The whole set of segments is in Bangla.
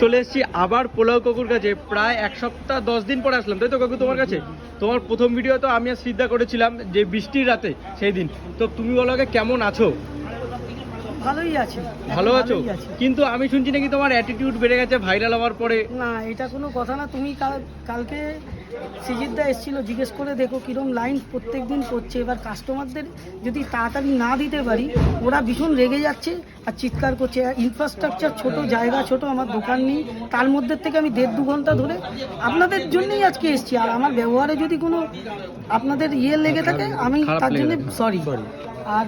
চলে এসেছি আবার পোলাও কাকুর কাছে, প্রায় 1 সপ্তাহ 10 দিন পরে আসলাম, তাই তো কাকু তোমার কাছে? তোমার প্রথম ভিডিও তো আমি আর শ্রদ্ধা করেছিলাম যে বৃষ্টির রাতে, সেই দিন। তো তুমি বলো আগে কেমন আছো? ভালোই আছে। ভালো আছো? কিন্তু আমি শুনছি নাকি তোমার অ্যাটিটিউড বেড়ে গেছে ভাইরাল হওয়ার পরে। না, এটা কোনো কথা না। তুমি কালকে সিজিদদা এসেছিল, জিজ্ঞেস করে দেখো কিরম লাইন প্রত্যেক দিন করছে। এবার কাস্টমারদের যদি তাড়াতাড়ি না দিতে পারি, ওরা ভীষণ রেগে যাচ্ছে আর চিৎকার করছে। ইনফ্রাস্ট্রাকচার ছোট, জায়গা ছোট, আমার দোকান নেই, তার মধ্যে থেকে আমি 1.5-2 ঘন্টা ধরে আপনাদের জন্যই আজকে এসেছি। আর আমার ব্যবহারে যদি কোনো আপনাদের লেগে থাকে, আমি তার জন্য সরি। আর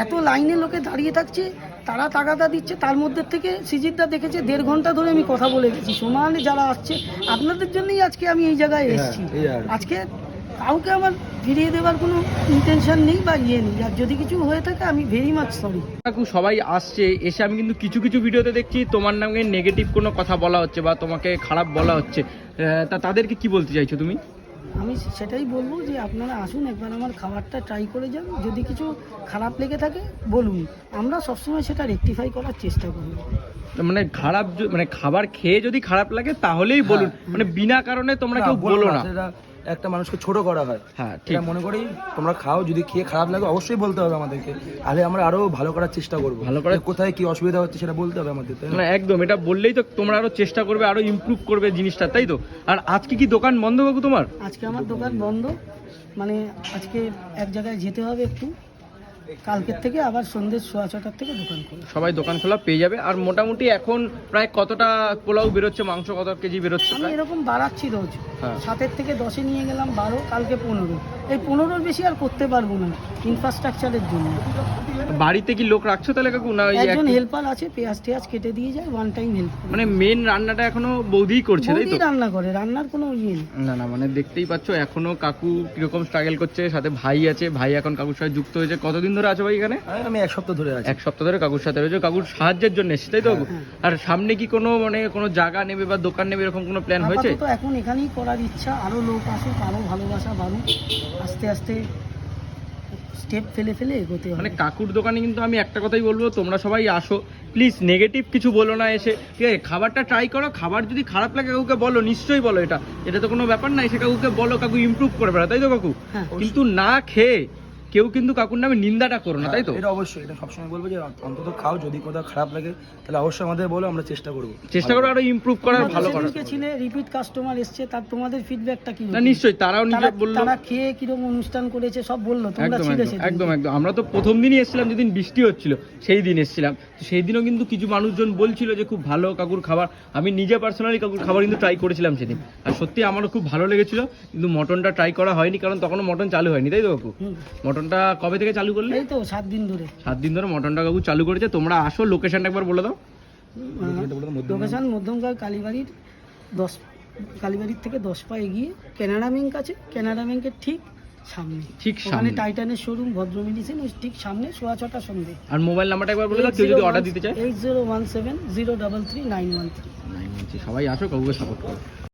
এত লাইনে লোকে দাঁড়িয়ে থাকছে, তারা টাকাটা দিচ্ছে, তার মধ্যে থেকে সিজিদদা দেখেছে 1.5 ঘন্টা ধরে আমি কথা বলে গেছি। সমানে যারা আসছে আপনাদের জন্যই আজকে আমি এই জায়গায় এসেছি। আজকে কাউকে আমার ফিরিয়ে দেওয়ার কোনো ইন্টেনশন নেই বা নেই। আর যদি কিছু হয়ে থাকে আমি ভেরি মাচ সরি। কাকু সবাই আসছে, এসে আমি কিন্তু কিছু কিছু ভিডিওতে দেখছি তোমার নামে নেগেটিভ কোনো কথা বলা হচ্ছে বা তোমাকে খারাপ বলা হচ্ছে, তা তাদেরকে কি বলতে চাইছো তুমি? আমি সেটাই বলবো যে আপনারা আসুন, একবার আমার খাবারটা ট্রাই করে যান। যদি কিছু খারাপ লেগে থাকে বলুন, আমরা সবসময় সেটা রেকটিফাই করার চেষ্টা করব। মানে খারাপ মানে খাবার খেয়ে যদি খারাপ লাগে তাহলেই বলুন, মানে বিনা কারণে তোমরা কেউ বলো না। একটা মানুষকে ছোট করা হয়। হ্যাঁ ঠিক, মনে করি তোমরা খাও, যদি খেয়ে খারাপ লাগে অবশ্যই বলতে হবে আমাদেরকে, তাহলে আমরা আরো ভালো করার চেষ্টা করবো। ভালো করে কোথায় কি অসুবিধা হচ্ছে সেটা বলতে হবে আমাদের। মানে একদম, এটা বললেই তো তোমরা আরো চেষ্টা করবে, আরো ইমপ্রুভ করবে জিনিসটা, তাই তো? আর আজকে কি দোকান বন্ধ কাকু তোমার? আজকে আমার দোকান বন্ধ, মানে আজকে এক জায়গায় যেতে হবে একটু। কালকের থেকে আবার সন্ধ্যে 6:30 থেকে দোকান খোলা। সবাই দোকান খোলা পেয়ে যাবে। আর মোটামুটি এখন প্রায় কতটা পোলাও বেরোচ্ছে, মাংস কত কেজি বেরোচ্ছে? আমি এরকম বাড়াচ্ছি রোজ। 7 থেকে 10 নিয়ে গেলাম, 12, কালকে 15। এই 15-র বেশি আর করতে পারবো না ইনফ্রাস্ট্রাকচারের জন্য। বাড়িতে কি লোক রাখছো তাহলে কাকু? না একজন হেল্পার আছে, পেঁয়াজ টেয়াজ কেটে দিয়ে যায়, ওয়ান টাইম হেল্প। মানে মেন রান্নাটা এখনো বৌদিই করছে, তাই তো? রান্না করে, রান্নার কোনো নেই। না না, মানে দেখতেই পাচ্ছ এখনো কাকু কিরকম স্ট্রাগল করছে, সাথে ভাই আছে, ভাই এখন কাকুর সাথে যুক্ত হয়েছে। কতদিন ধরে আছো ভাই এখানে? আমি 1 সপ্তাহ ধরে আছি। 1 সপ্তাহ ধরে কাকুর সাথে রয়েছে, কাকুর সাহায্যের জন্য এসেছে, তাই তো? আর সামনে কি কোনো মানে কোনো জায়গা নেবে বা দোকান নেবে এরকম কোনো প্ল্যান হয়েছে? তো এখন এখানেই করার ইচ্ছা, আরো লোক আসুক, আরো ভালোবাসা বাড়ুক, আস্তে আস্তে স্টেপ ফেলে ফেলে এগোতে হবে। মানে কাকুর দোকানে কিন্তু আমি একটা কথাই বলবো, তোমরা সবাই আসো প্লিজ, নেগেটিভ কিছু বলো না এসে, ঠিক আছে? খাবারটা ট্রাই করো, খাবার যদি খারাপ লাগে কাকুকে বলো, নিশ্চয়ই বলো, এটা তো কোনো ব্যাপার না। এসে কাকুকে বলো, কাকু ইমপ্রুভ করে বেড়া, তাই তো কাকু? কিন্তু না খেয়ে কেউ কিন্তু কাকুর নামে নিন্দাটা করো না, তাই তো? এটা অবশ্যই, এটা সবসময় বলবো যে অন্তত খাও, যদি কোথাও খারাপ লাগে তাহলে অবশ্যই আমাদের বলো, আমরা চেষ্টা করবো আরো ইমপ্রুভ করার, ভালো করার। ছিলে রিপিট কাস্টমার এসছে, তার তোমাদের ফিডব্যাকটা কি? না নিশ্চয়ই, তারাও নিজে বললো, তারা খেয়ে কিরকম অনুষ্ঠান করেছে সব বললো। তোমরা ছিলে একদম। আমরা তো প্রথম দিনই এসেছিলাম, যেদিন বৃষ্টি হচ্ছিল সেই দিন এসেছিলাম। সেই দিনও কিন্তু কিছু মানুষজন বলছিল যে খুব ভালো কাকুর খাবার। আমি নিজে পার্সোনালি কাকুর খাবার কিন্তু ট্রাই করেছিলাম সেদিন, আর সত্যি আমারও খুব ভালো লেগেছিল। কিন্তু মটনটা ট্রাই করা হয়নি, কারণ তখনও মটন চালু হয়নি, তাই তো কাকু? মটনটা কবে থেকে চালু করলে? এই তো 7 দিন ধরে। 7 দিন ধরে মটনটা কাকু চালু করেছে। তোমরা আসো, লোকেশনটা একবার বলে দাও। লোকেশন মধ্যমগ্রাম কালীবাড়ির থেকে 10 পা এগিয়ে কেনাডা ব্যাংক আছে, কেনাডা ব্যাংকের ঠিক সামনে টাইটানের শোরুম, ভদ্র মেডিসিন, ঠিক সামনে 6:30 সন্ধ্যে। আর মোবাইল নাম্বারটা একবার বলে দাও, কেউ যদি অর্ডার দিতে চায়। 8017033913। সবাই আসো, কাকুকে সাপোর্ট করো।